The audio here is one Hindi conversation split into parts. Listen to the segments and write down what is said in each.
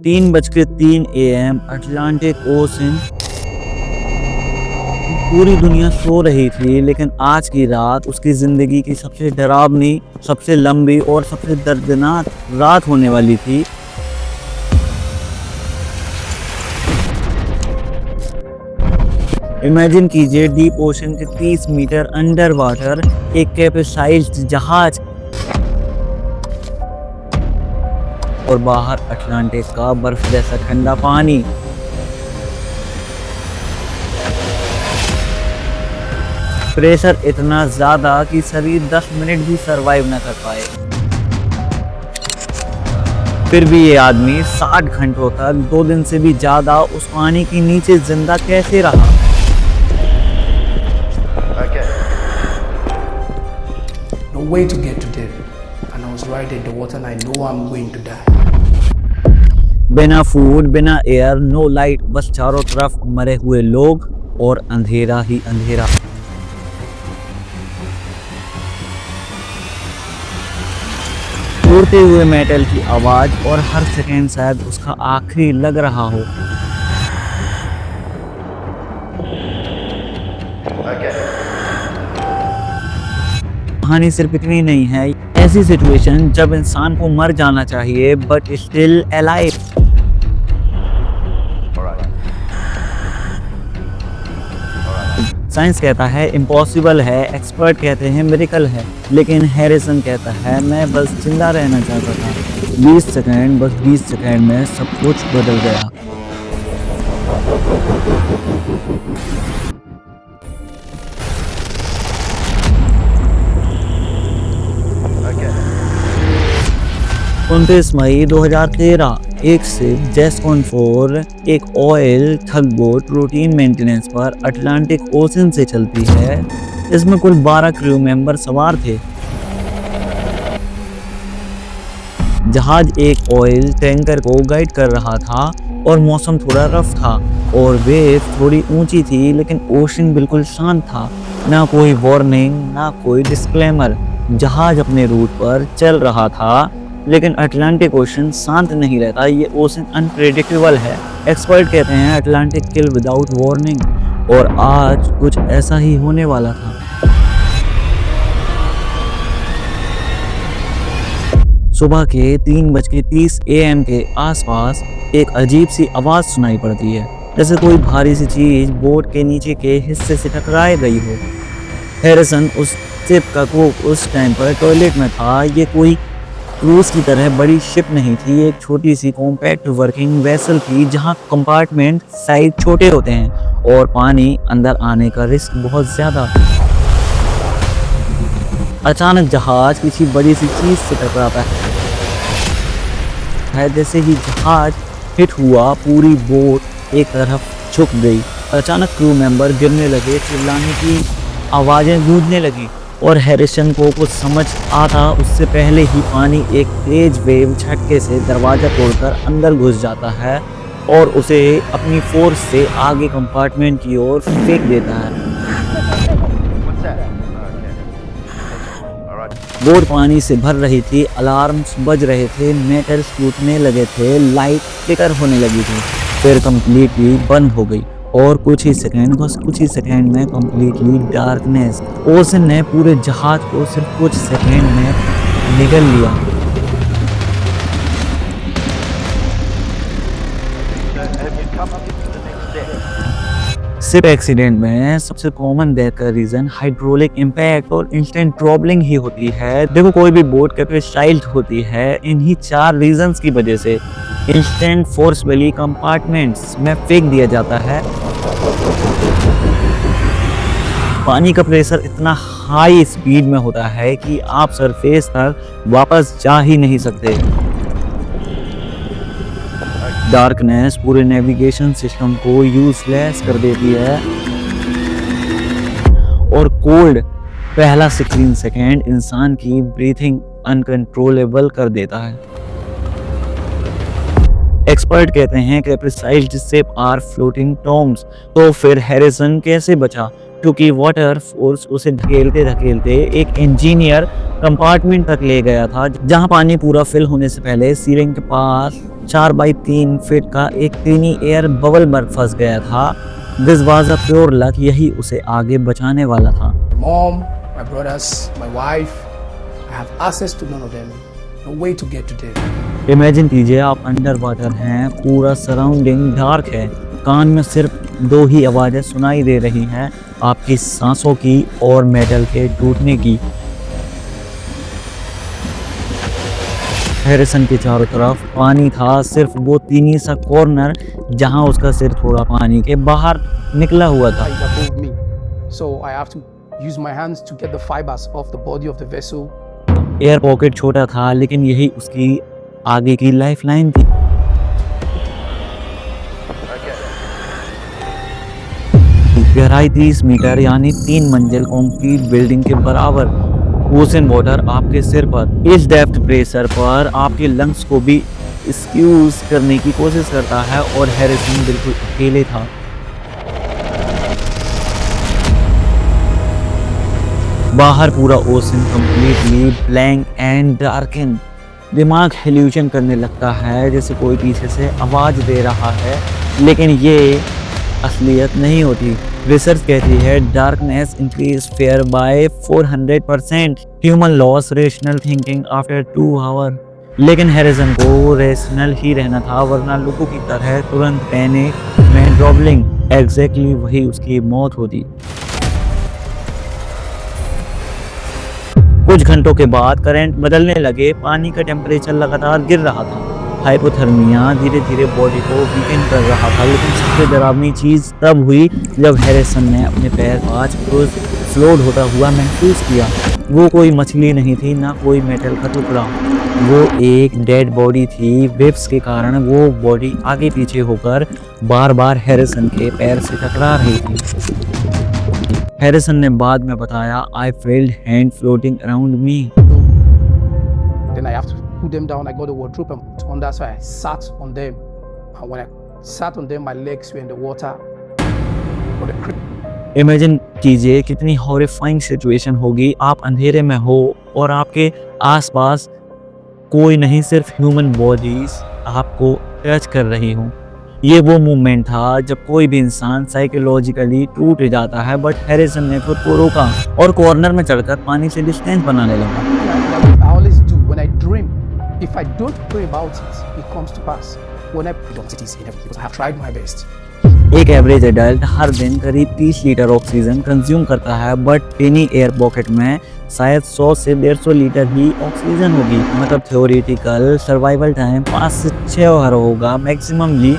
3:03 AM अटलांटिक ओशन। पूरी दुनिया सो रही थी, लेकिन आज की रात उसकी जिंदगी की सबसे डरावनी, सबसे लंबी और सबसे दर्दनाक रात होने वाली थी। इमेजिन कीजिए, डीप ओशन के 30 मीटर अंडर वाटर एक कैपेसाइज्ड जहाज और बाहर अटलांटिक का बर्फ जैसा ठंडा पानी। प्रेशर इतना ज्यादा कि शरीर 10 मिनट भी सरवाइव न कर पाए। फिर भी ये आदमी 60 घंटों तक, 2 दिन से भी ज्यादा उस पानी के नीचे जिंदा कैसे रहा? No way to get to them, and I was right in the water and I know I'm going to die. बिना फूड, बिना एयर, नो लाइट, बस चारों तरफ मरे हुए लोग और अंधेरा ही अंधेरा। उड़ते हुए मेटल की आवाज और हर सेकेंड शायद उसका आखिरी लग रहा हो। कहानी सिर्फ इतनी नहीं है, ऐसी सिचुएशन जब इंसान को मर जाना चाहिए बट स्टिल अलाइव। साइंस कहता है इम्पॉसिबल है, एक्सपर्ट कहते हैं मिरेकल है, लेकिन हैरिसन कहता है मैं बस जिंदा रहना चाहता था। 20 सेकंड, बस 20 सेकंड में सब कुछ बदल गया। मई 2013, एक शिप जेस्कॉन 4 एक ऑयल थगबोट रूटीन मेंटेनेंस पर अटलांटिक ओशन से चलती है। इसमें कुल 12 क्रू मेंबर सवार थे। जहाज एक ऑयल टैंकर को गाइड कर रहा था और मौसम थोड़ा रफ था और वेव थोड़ी ऊंची थी, लेकिन ओशन बिल्कुल शांत था। ना कोई वार्निंग, ना कोई डिस्क्लेमर। जहाज अपने रूट पर चल रहा था, लेकिन अटलांटिक ओशन शांत नहीं रहता। ये ओशन अनप्रेडिक्टेबल है। एक्सपर्ट कहते हैं अटलांटिक किल विदाउट वार्निंग, और आज कुछ ऐसा ही होने वाला था। सुबह के 3:30 AM के आसपास एक अजीब सी आवाज सुनाई पड़ती है, जैसे कोई भारी सी चीज बोट के नीचे के हिस्से से टकराए गई हो। हैरिसन, उस शिप का कुक, उस टाइम पर टॉयलेट में था। ये कोई क्रूज की तरह बड़ी शिप नहीं थी, एक छोटी सी कॉम्पैक्ट वर्किंग वेसल थी जहां कंपार्टमेंट साइज छोटे होते हैं और पानी अंदर आने का रिस्क बहुत ज्यादा। अचानक जहाज किसी बड़ी सी चीज से टकराता है। जैसे ही जहाज हिट हुआ, पूरी बोट एक तरफ झुक गई। अचानक क्रू मेंबर गिरने लगे, चिल्लाने की आवाजें गूंजने लगी और हैरिसन को कुछ समझ आता उससे पहले ही पानी एक तेज वेव झटके से दरवाजा तोड़कर अंदर घुस जाता है और उसे अपनी फोर्स से आगे कंपार्टमेंट की ओर फेंक देता है। बोट पानी से भर रही थी, अलार्म्स बज रहे थे, मेटल्स टूटने लगे थे, लाइट फ्लिकर होने लगी थी, फिर कंप्लीटली बंद हो गई और कुछ ही सेकंड, बस कुछ ही सेकंड में कंप्लीटली डार्कनेस। ओशन ने पूरे जहाज को सिर्फ कुछ सेकंड में निगल लिया। शिप एक्सीडेंट में सबसे कॉमन डेथ का रीजन हाइड्रोलिक इंपैक्ट और इंस्टेंट ट्रबलिंग ही होती है। देखो, कोई भी बोट कैपेसाइज्ड होती है इन्हीं 4 रीजंस की वजह से। इंस्टेंट फोर्सफुली कंपार्टमेंट्स में फेंक दिया जाता है। पानी का प्रेशर इतना हाई स्पीड में होता है कि आप सरफेस तक वापस जा ही नहीं सकते। डार्कनेस पूरे नेविगेशन सिस्टम को यूजलेस कर देती है और कोल्ड पहला 16 सेकेंड इंसान की ब्रीथिंग अनकंट्रोलेबल कर देता है। एक्सपर्ट कहते हैं कि precised ship are floating tombs. तो फिर हैरिसन कैसे बचा? क्योंकि वाटर फोर्स उसे धकेलते धकेलते एक इंजीनियर कंपार्टमेंट तक ले गया था, जहां पानी पूरा फिल होने से पहले सीलिंग के पास 4 बाई 3 फीट का एक टीनी एयर बबल बर्ग फंस गया था। This was a pure luck, यही उसे आगे बचाने वाला था। My mom, my brothers, my wife, I have access to none of them. No way to get to them. Imagine कीजिए आप अंडर वाटर हैं, पूरा सराउंडिंग डार्क है, कान में सिर्फ 2 ही आवाज़ें सुनाई दे रही हैं, आपकी सांसों की और मेटल के टूटने की। हैरिसन के चारों तरफ पानी था, सिर्फ वो तीनी सा कॉर्नर जहां उसका सिर थोड़ा पानी के बाहर निकला हुआ था। Is above me, so I have to use my hands to get the fibers off the body of the vessel. Air pocket छोटा था, लेकिन यही उसकी आगे की लाइफलाइन थी। गहराई 30 मीटर यानी 3 मंजिल कंक्रीट बिल्डिंग के बराबर। ओशन वाटर आपके सिर पर, इस डेप्थ प्रेशर पर आपके लंग्स को भी स्क्यूज करने की कोशिश करता है, और हैरिसन बिल्कुल अकेले था। बाहर पूरा ocean completely blank and darken. दिमाग हेल्यूशन करने लगता है, जैसे कोई पीछे से आवाज दे रहा है, लेकिन ये असलियत नहीं होती। रिसर्च कहती है darkness increase fear by 400%, human loss rational thinking after 2 hour. लेकिन हैरिसन को रेशनल ही रहना था, वरना लोगों की तरह तुरंत पैनिक में ड्रॉबलिंग, एग्जैक्टली वही उसकी मौत होती। कुछ घंटों के बाद करंट बदलने लगे, पानी का टेम्परेचर लगातार गिर रहा था। हाइपोथर्मिया धीरे धीरे बॉडी को वीकन कर रहा था, लेकिन सबसे डरावनी चीज तब हुई जब हैरिसन ने अपने पैर 5 क्रूज फ्लोट होता हुआ महसूस किया। वो कोई मछली नहीं थी, ना कोई मेटल का टुकड़ा, वो एक डेड बॉडी थी। वेव्स के कारण वो बॉडी आगे पीछे होकर बार बार हैरिसन के पैर से टकरा रही थी। हैरिसन ने बाद में बताया, I failed hand floating around me. Then I have to put them down. I got the wardrobe and put on that, so I sat on them. And when I sat on them, my legs were in the water. But the creep imagine कीजिए कितनी हॉरिफाइंग सिचुएशन होगी। आप अंधेरे में हो और आपके आसपास कोई नहीं, सिर्फ ह्यूमन बॉडीज आपको टच कर रही हूँ। ये वो मोमेंट था जब कोई भी इंसान साइकोलॉजिकली टूट जाता है, बट हैरिसन ने खुद को रोका और कॉर्नर में चढ़कर पानी से डिस्टेंस बनाने लगा। I always do when I dream. If I don't pray about it, it comes to pass. When I pray about it, it's inevitable because I have tried my best. एक एवरेज एडल्ट हर दिन करीब 30 लीटर ऑक्सीजन कंज्यूम करता है, बट टेनी एयर पॉकेट में शायद 100 से 150 लीटर ही ऑक्सीजन होगी। मतलब थ्योरेटिकल सर्वाइवल टाइम 5 से 6 आवर होगा मैक्सिममली।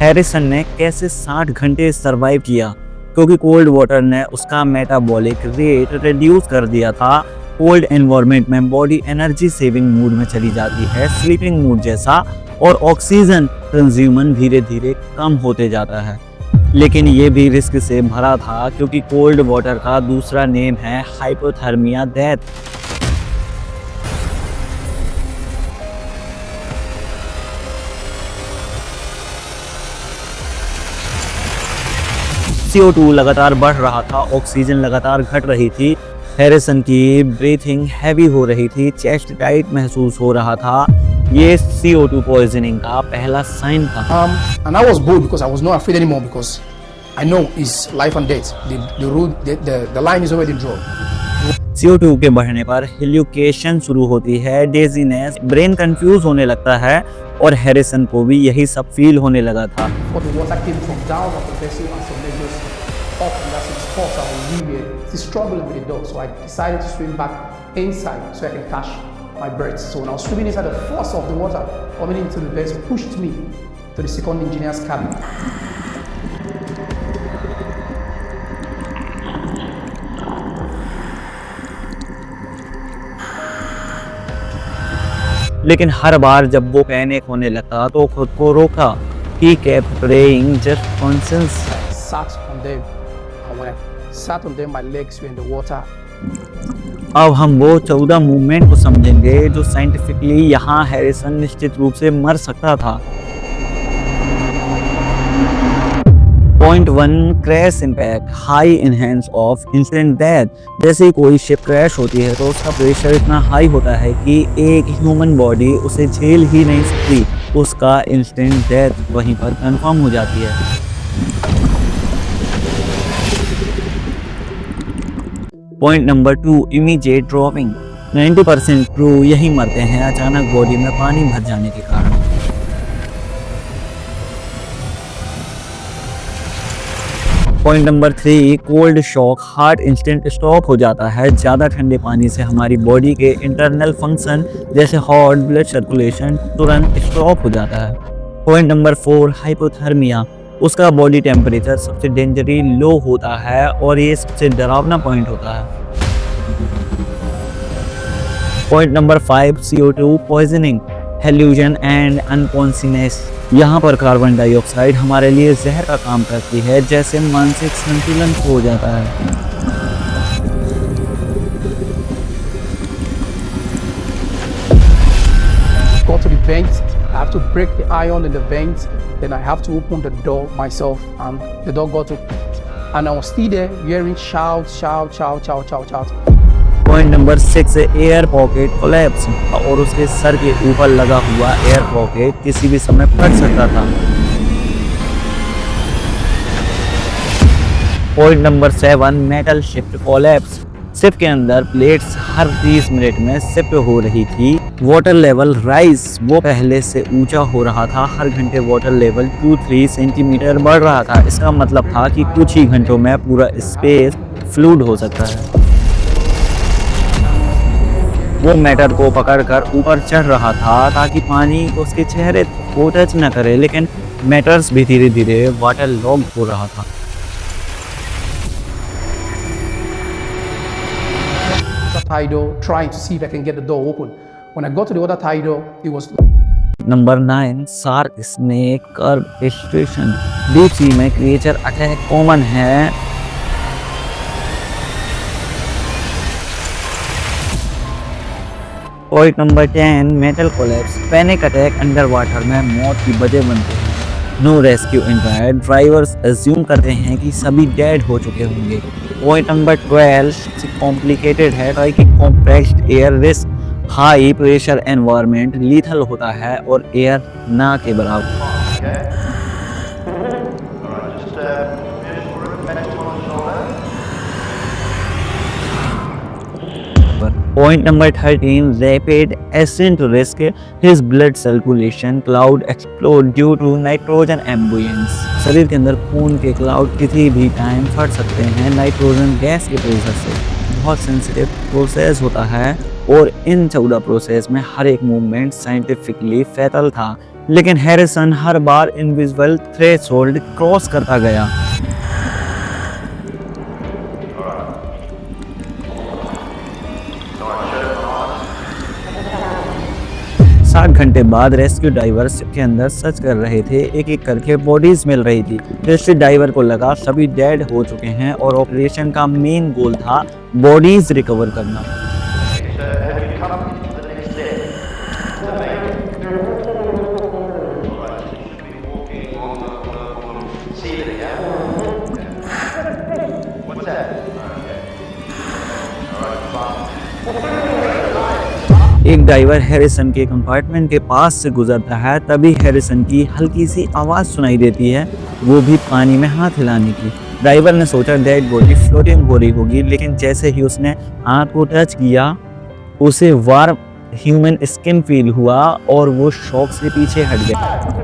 हैरिसन ने कैसे 60 घंटे सरवाइव किया? क्योंकि कोल्ड वाटर ने उसका मेटाबॉलिक रेट रिड्यूस कर दिया था। कोल्ड एनवायरनमेंट में बॉडी एनर्जी सेविंग मूड में चली जाती है, स्लीपिंग मूड जैसा, और ऑक्सीजन कंज्यूमन धीरे धीरे कम होते जाता है। लेकिन ये भी रिस्क से भरा था, क्योंकि कोल्ड वाटर का दूसरा नेम है हाइपोथर्मिया डेथ। CO2 लगातार बढ़ रहा था, ऑक्सीजन लगातार घट रही थी, हैरिसन की ब्रीथिंग हैवी हो रही थी, चेस्ट टाइट महसूस हो रहा था। ये CO2 पॉइजनिंग का पहला साइन था। And I was bold because I was not afraid anymore because I know it's life and death. The line is already drawn. CO2 के बढ़ने पर हेल्यूकेशन शुरू होती है, डेजीनेस, ब्रेन कंफ्यूज होने लगता है, और हैरिसन को भी यही सब फील होने लगा था। But the water came from down of the vessel and some measures up, and that's the spot I was really still struggling with the dog. So I decided to swim back inside so I can catch my breath. So when I was swimming inside, the force of the water coming into the vessel pushed me to the second engineer's cabin. लेकिन हर बार जब वो पैनिक होने लगा तो खुद को रोका। He kept praying, just conscience. I sat on them, and when I sat on them, my legs were in the water. अब हम वो 14 मूवमेंट को समझेंगे जो साइंटिफिकली यहाँ हैरिसन निश्चित रूप से मर सकता था। Point 1 crash impact high enhance of instant death. जैसे ही कोई शिप क्रैश होती है तो उसका प्रेशर इतना हाई होता है कि एक ह्यूमन बॉडी उसे झेल ही नहीं सकती, उसका इंस्टेंट डेथ वहीं पर कंफर्म हो जाती है। Point number 2 immediate dropping. 90% crew यही मरते हैं अचानक बॉडी में पानी भर जाने के कारण। Point number 3 cold shock. Heart instant stop हो जाता है। ज़्यादा ठंडे पानी से हमारी बॉडी के इंटरनल फंक्शन जैसे हार्ट ब्लड सर्कुलेशन तुरंत स्टॉप हो जाता है। Point number 4 hypothermia. उसका बॉडी टेम्परेचर सबसे डेंजरी लो होता है और ये सबसे डरावना पॉइंट होता है। Point number 5 CO2 poisoning, hallucination and unconsciousness. यहाँ पर कार्बन डाइऑक्साइड हमारे लिए जहर का काम करती है, जैसे मानसिक संतुलन खो जाता है। Go to the vents. I have to break the iron in the vents. Then I have to open the door myself, and the door got open. And I was still there, hearing shout, shout, shout, shout, shout, shout. Point number 6 air pocket collapse. और उसके सर के ऊपर लगा हुआ एयर पॉकेट किसी भी समय फट सकता था। Point number 7 metal shift collapse. Ship के अंदर प्लेट्स हर 30 मिनट में शिफ्ट हो रही थी। वाटर लेवल राइज, वो पहले से ऊंचा हो रहा था। हर घंटे वाटर लेवल 2-3 सेंटीमीटर बढ़ रहा था। इसका मतलब था कि कुछ ही घंटों में पूरा स्पेस फ्लूड हो सकता है। वो मैटर को पकड़कर ऊपर चढ़ रहा था ताकि पानी उसके चेहरे को टच न करे, लेकिन मैटर्स भी धीरे धीरे वाटर लॉग हो रहा था। Tidal, trying to see if I can get the door open. When I got to the other tidal, it was. Number 9 shark snake curve एस्ट्रेशन। डीप सी में क्रिएचर अटैक कॉमन है। Point number 10 mental collapse. Panic attack under water में मौत की वजह बनते हैं। No rescue required. Drivers assume करते हैं कि सभी डेड हो चुके होंगे। पॉइंट नंबर 12 कॉम्प्लिकेटेड है कि compressed air risk. High pressure environment lethal होता है और एयर ना के बराबर। Point number 13 rapid ascent risk. His blood circulation could explode due to nitrogen एम्बुएंस। शरीर के अंदर खून के क्लाउड किसी भी टाइम फट सकते हैं नाइट्रोजन गैस के प्रेशर से। बहुत सेंसिटिव प्रोसेस होता है और इन 14 प्रोसेस में हर एक मूवमेंट साइंटिफिकली फैटल था, लेकिन हैरिसन हर बार इनविजिबल थ्रेशोल्ड क्रॉस करता गया। 60 घंटे बाद रेस्क्यू डाइवर शिप के अंदर सर्च कर रहे थे। एक एक करके बॉडीज मिल रही थी। रेस्क्यू डाइवर को लगा सभी डेड हो चुके हैं और ऑपरेशन का मेन गोल था बॉडीज रिकवर करना। एक डाइवर हैरिसन के कंपार्टमेंट के पास से गुजरता है, तभी हैरिसन की हल्की सी आवाज़ सुनाई देती है, वो भी पानी में हाथ हिलाने की। डाइवर ने सोचा डेड बॉडी फ्लोटिंग हो रही होगी, लेकिन जैसे ही उसने हाथ को टच किया उसे वार्म ह्यूमन स्किन फील हुआ और वो शॉक से पीछे हट गया।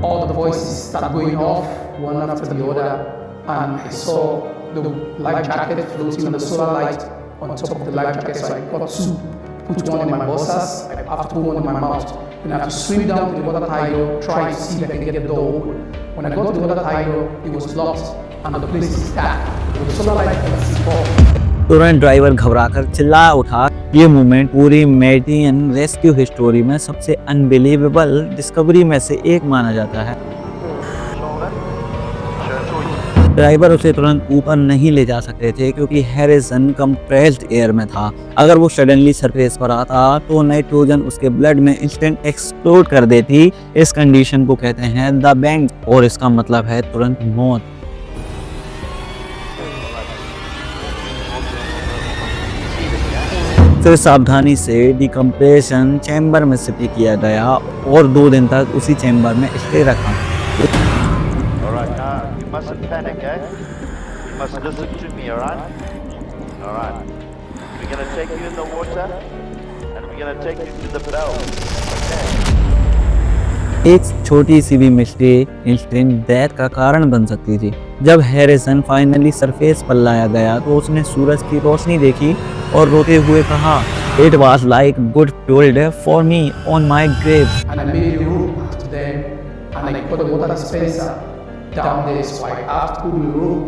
All the voices started going off, one after the other, and I saw the life jacket floating on the solar light on top of the life jacket. So I got two, put one in my boxers, I have to put one in my mouth. Then I have to swim down to the water tidal, try to see if I can get the door open. When I got to the water tidal, it was locked, and the place is dark. The solar light was off. तुरंत ड्राइवर घबराकर चिल्ला उठा। ये मूवमेंट पूरी मेडियन रेस्क्यू हिस्टोरी में सबसे अनबिलीवेबल डिस्कवरी में से एक माना जाता है। ड्राइवर उसे तुरंत ऊपर नहीं ले जा सकते थे क्योंकि हैरिसन कंप्रेस्ड एयर में था। अगर वो सडनली सरफेस पर आता तो नाइट्रोजन उसके ब्लड में इंस्टेंट एक्सप्लोड कर देती। इस कंडीशन को कहते हैं द बैंग और इसका मतलब है तुरंत मौत। फिर सावधानी से डिकम्प्रेशन चैम्बर में शिफ्ट किया गया और 2 दिन तक उसी चैम्बर में स्टे रखा। Alright, now you mustn't panic, eh? You must listen to me, alright? Alright. We're gonna take you in the water and we're gonna take you to the bell. Okay? एक छोटी सी भी मिस्टेक इंस्टेंट डेथ का कारण बन सकती थी। जब हैरिसन फाइनली सरफेस पर लाया गया तो उसने सूरज की रोशनी देखी और रोते हुए कहा, "It was like good fuel for me on my grave." And I made a room after them, and I put a water dispenser down there, so I have to put the room,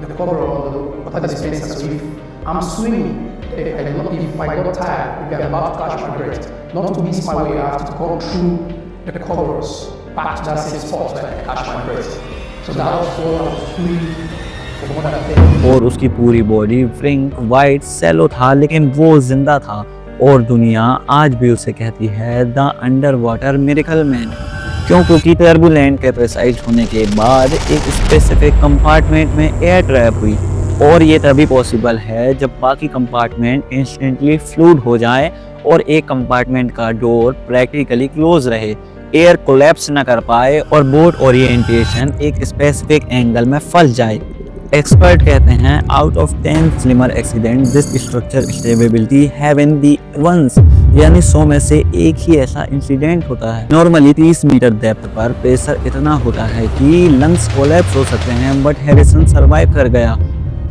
the cover on the water dispenser. So if I'm swimming, if I got tired, if I'm about to catch my breath, not to miss my way, I have to come through the covers back to that same spot where I catch my breath. So that was all I was doing for more than a day. और उसकी पूरी बॉडी फ्रिंक वाइट सेलो था, लेकिन वो जिंदा था और दुनिया आज भी उसे कहती है the under water miracle man. क्यों? क्योंकि टर्बुलेंट के प्रेसाइज होने के बाद एक स्पेसिफिक कंपार्टमेंट में एयर ट्रैप हुई और ये तभी पॉसिबल है जब बाकी कंपार्टमेंट इंस्टेंटली फ्लूड हो जाए और एक कंपार्टमेंट का डोर प्रैक्टिकली क्लोज रहे, एयर कोलैप्स न कर पाए और बोट ओरिएंटेशन एक स्पेसिफिक एंगल में फंस जाए। एक्सपर्ट कहते हैं out of 10 similar accident this structure stability haven the once, यानी 100 में से एक ही ऐसा इंसिडेंट होता है। नॉर्मली 30 मीटर डेप्थ पर प्रेशर इतना होता है कि लंग्स कोलैप्स हो सकते हैं, बट हैरिसन सर्वाइव कर गया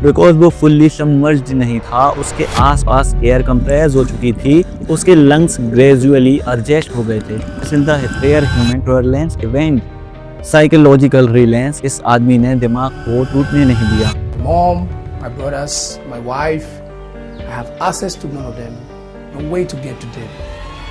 बिकॉज वो फुल्ली सबमर्ज्ड नहीं था। उसके आसपास एयर कंप्रेस हो चुकी थी, उसके लंग्स ग्रेजुअली एडजस्ट हो गए थे। This is the rare human turbulence event. Psychological resilience इस आदमी ने दिमाग को टूटने नहीं दिया। Mom, my brothers, my wife, I have access to none of them. No way to get to them.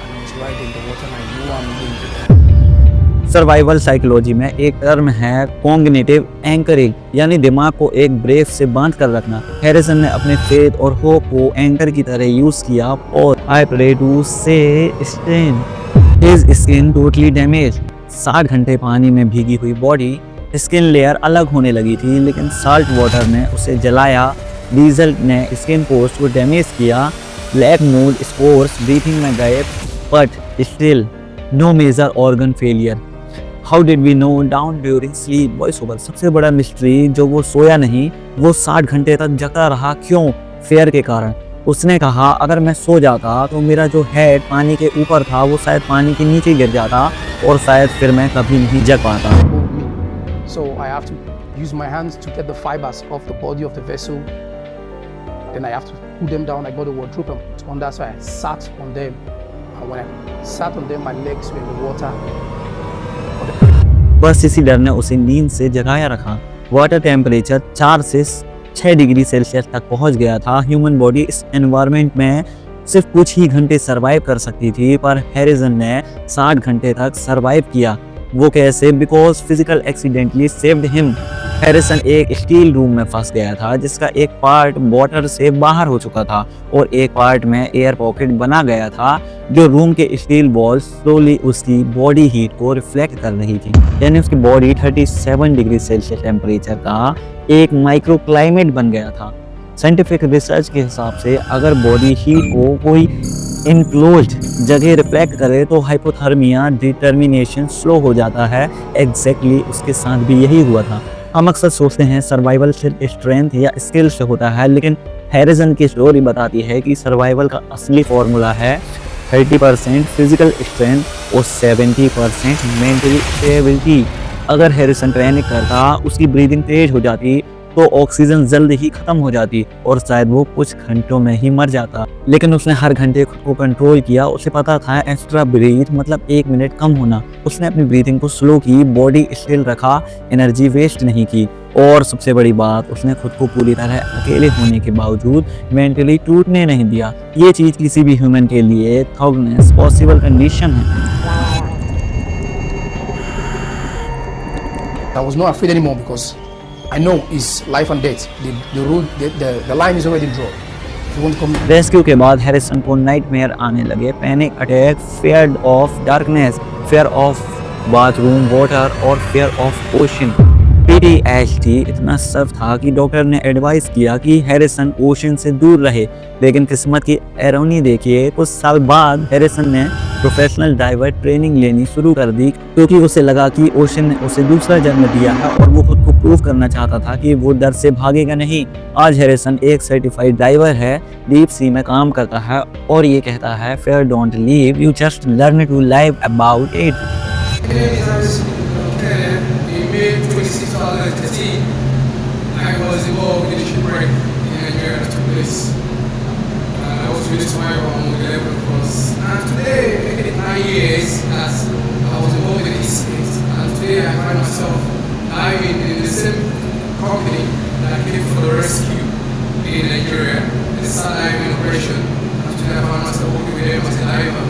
And I was right in the water and I know I'm going to die. Survival psychology में एक टर्म है कॉग्निटिव एंकरिंग, यानी दिमाग को एक ब्रेफ से बांध कर रखना। हैरिसन ने अपने फेथ और होप को एंकर की तरह यूज किया और I pray to say stain his skin totally damage. 60 घंटे पानी में भीगी हुई बॉडी, स्किन लेयर अलग होने लगी थी, लेकिन साल्ट वाटर ने उसे जलाया। डीजल ने स्किन पोर्स को डैमेज किया, ब्लैक मूड स्पोर्स ब्रीथिंग में गए, but still no major organ failure. How did we know down during sleep voice over. सबसे बड़ा मिस्ट्री जो वो सोया नहीं, वो 60 घंटे तक जगा रहा। क्यों? फेयर के कारण। उसने कहा अगर मैं सो जाता तो मेरा जो हेड पानी के ऊपर था वो शायद पानी के नीचे गिर जाता और शायद फिर मैं कभी नहीं जग पाता। So I have to use my hands to get the fibers off the body of the vessel. Then I have to put them down. I got the wardrobe and put on that, so I sat on them. And when I sat on them, my legs were in the water. बस इसी डर ने उसे नींद से जगाया रखा। वाटर टेम्परेचर 4 से 6 डिग्री सेल्सियस तक पहुंच गया था। ह्यूमन बॉडी इस एनवायरनमेंट में सिर्फ कुछ ही घंटे सरवाइव कर सकती थी, पर हैरिसन ने 60 घंटे तक सरवाइव किया। वो कैसे? Because physical accidentally saved him. Harrison एक स्टील रूम में फंस गया था जिसका एक पार्ट वाटर से बाहर हो चुका था और एक पार्ट में एयर पॉकेट बना गया था, जो रूम के स्टील वॉल स्लोली उसकी बॉडी हीट को रिफ्लेक्ट कर रही थी। यानी उसकी बॉडी 37 डिग्री सेल्सियस टेम्परेचर का एक माइक्रो क्लाइमेट बन गया था। साइंटिफिक रिसर्च के हिसाब से अगर बॉडी हीट को कोई इनक्लोज्ड जगह रिफ्लेक्ट करे तो हाइपोथर्मिया डिटर्मिनेशन स्लो हो जाता है। एग्जैक्टली उसके साथ भी यही हुआ था। हम अक्सर सोचते हैं सर्वाइवल सिर्फ स्ट्रेंथ या स्किल से होता है, लेकिन हैरिसन की स्टोरी बताती है कि सर्वाइवल का असली फॉर्मूला है 30% फिजिकल स्ट्रेंथ और 70% मेंटली स्टेबिलिटी। अगर हैरिसन ट्रेनिंग करता, उसकी ब्रीदिंग तेज हो जाती तो ऑक्सीजन जल्द ही खत्म हो जाती और शायद वो कुछ घंटों में ही मर जाता। लेकिन उसने हर घंटे खुद को कंट्रोल किया। उसे पता था एक्स्ट्रा ब्रीथ मतलब 1 मिनट कम होना। उसने अपनी ब्रीथिंग को स्लो की, बॉडी स्टिल रखा, एनर्जी वेस्ट नहीं की और सबसे बड़ी बात, उसने खुद को पूरी तरह अकेले होने के बावजूद मेंटली टूटने नहीं दिया। ये चीज किसी भी ह्यूमन के लिए थॉगनेस पॉसिबल कंडीशन है। I was not afraid anymore because I know it's life and death. The line is already drawn. If you want to come, rescue के बाद हैरिसन को नाइटमेयर आने लगे, panic attack, fear of darkness, fear of bathroom water और फियर ऑफ ओशन। PTSD इतना सख्त था कि डॉक्टर ने एडवाइस किया कि हैरिसन ओशन से दूर रहे, लेकिन किस्मत की इरोनी देखिए, कुछ साल बाद हैरिसन ने प्रोफेशनल डाइवर ट्रेनिंग लेनी शुरू कर दी, क्योंकि उसे लगा कि ओशन ने उसे दूसरा जन्म दिया है और वो खुद को प्रूव करना चाहता था कि वो डर से भागेगा नहीं। आज हैरिसन एक सर्टिफाइड डाइवर है, डीप सी में काम करता है और ये कहता है, fear don't leave, you just learn to live about it। In 2013, I was involved in a shipwreck in Nigeria that took place. I was really survived on the 11 of us. And today, making it 9 years that I was involved in this case. And today I find myself diving in the same company that came for the rescue in Nigeria, the sand diving operation. And today I find myself working with them as a diver.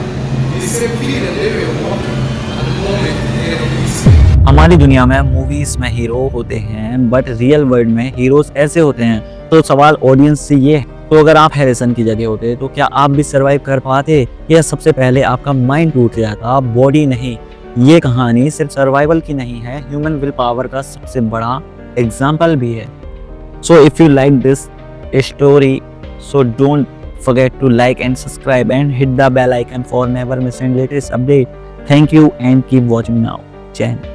In the same field that they were working at the moment at the end of this case. हमारी दुनिया में मूवीज में हीरो होते हैं, बट रियल वर्ल्ड में हीरोज ऐसे होते हैं। तो सवाल ऑडियंस से ये है, तो अगर आप हैरिसन की जगह होते तो क्या आप भी सरवाइव कर पाते, या सबसे पहले आपका माइंड टूट जाता, बॉडी नहीं। ये कहानी सिर्फ सर्वाइवल की नहीं है, ह्यूमन विल पावर का सबसे बड़ा एग्जाम्पल भी है। So if you like this story, so don't forget to like and subscribe and hit the bell icon for never missing latest update. Thank you and keep watching now. Jai Hind.